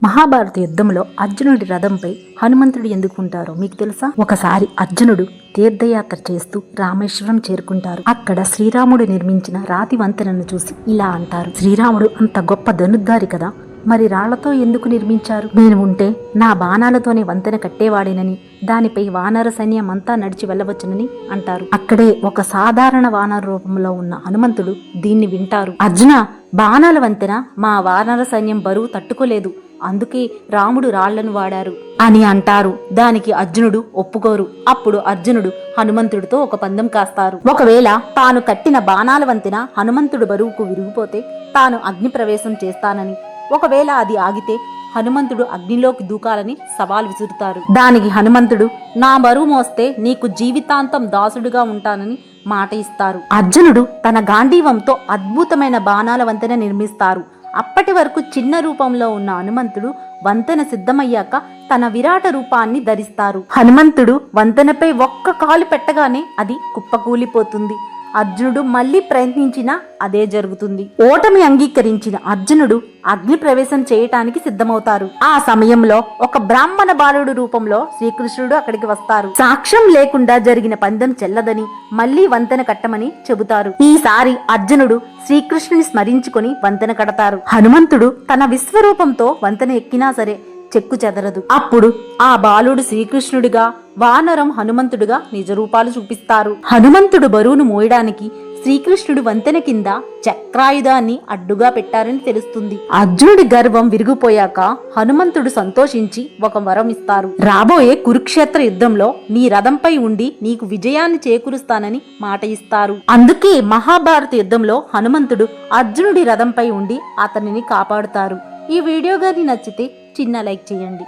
మహాభారత యుద్ధంలో అర్జునుడి రథంపై హనుమంతుడు ఎందుకు ఉంటారో మీకు తెలుసా? ఒకసారి అర్జునుడు తీర్థయాత్ర చేస్తూ రామేశ్వరం చేరుకుంటారు. అక్కడ శ్రీరాముడు నిర్మించిన రాతి వంతెనను చూసి ఇలా అంటారు, శ్రీరాముడు అంత గొప్ప ధనుర్ధారి కదా, మరి రాళ్లతో ఎందుకు నిర్మించారు? నేను ఉంటే నా బాణాలతోనే వంతెన కట్టేవాడేనని, దానిపై వానర సైన్యం అంతా నడిచి వెళ్ళవచ్చునని అంటారు. అక్కడే ఒక సాధారణ వానర రూపంలో ఉన్న హనుమంతుడు దీన్ని వింటారు. అర్జున, బాణాల వంతెన మా వానర సైన్యం బరువు తట్టుకోలేదు, అందుకే రాముడు రాళ్లను వాడారు అని అంటారు. దానికి అర్జునుడు ఒప్పుకోరు. అప్పుడు అర్జునుడు హనుమంతుడితో ఒక పందెం కాస్తారు. ఒకవేళ తాను కట్టిన బాణాల వంతెన హనుమంతుడు బరువుకు విరిగిపోతే తాను అగ్ని ప్రవేశం చేస్తానని, ఒకవేళ అది ఆగితే హనుమంతుడు అగ్నిలోకి దూకాలని సవాల్ విసురుతారు. దానికి హనుమంతుడు, నా బరువు మోస్తే నీకు జీవితాంతం దాసుడుగా ఉంటానని మాట ఇస్తారు. అర్జునుడు తన గాంధీవంతో అద్భుతమైన బాణాల వంతెన నిర్మిస్తారు. అప్పటి వరకు చిన్న రూపంలో ఉన్న హనుమంతుడు వంతెన సిద్ధమయ్యాక తన విరాట రూపాన్ని ధరిస్తారు. హనుమంతుడు వంతెనపై ఒక్క కాలు పెట్టగానే అది కుప్పకూలిపోతుంది. అర్జునుడు మళ్లీ ప్రయత్నించినా అదే జరుగుతుంది. ఓటమి అంగీకరించిన అర్జునుడు అగ్ని ప్రవేశం చేయటానికి సిద్ధమవుతారు. ఆ సమయంలో ఒక బ్రాహ్మణ బాలుడు రూపంలో శ్రీకృష్ణుడు అక్కడికి వస్తారు. సాక్ష్యం లేకుండా జరిగిన పందెం చెల్లదని మళ్లీ వంతెన కట్టమని చెబుతారు. ఈసారి అర్జునుడు శ్రీకృష్ణుని స్మరించుకొని వంతెన కడతారు. హనుమంతుడు తన విశ్వరూపంతో వంతెన ఎక్కినా సరే చెక్కు చెదరదు. అప్పుడు ఆ బాలుడు శ్రీకృష్ణుడిగా, వానరం హనుమంతుడిగా నిజరూపాలు చూపిస్తారు. హనుమంతుడు బరువును మోయడానికి శ్రీకృష్ణుడు వంతెన కింద చక్రాయుధాన్ని అడ్డుగా పెట్టారని తెలుస్తుంది. అర్జునుడి గర్వం విరిగిపోయాక హనుమంతుడు సంతోషించి ఒక వరం ఇస్తారు. రాబోయే కురుక్షేత్ర యుద్ధంలో నీ రథంపై ఉండి నీకు విజయాన్ని చేకూరుస్తానని మాట ఇస్తారు. అందుకే మహాభారత యుద్ధంలో హనుమంతుడు అర్జునుడి రథంపై ఉండి అతనిని కాపాడుతారు. ఈ వీడియో గాని నచ్చితే చిన్న లైక్ చేయండి.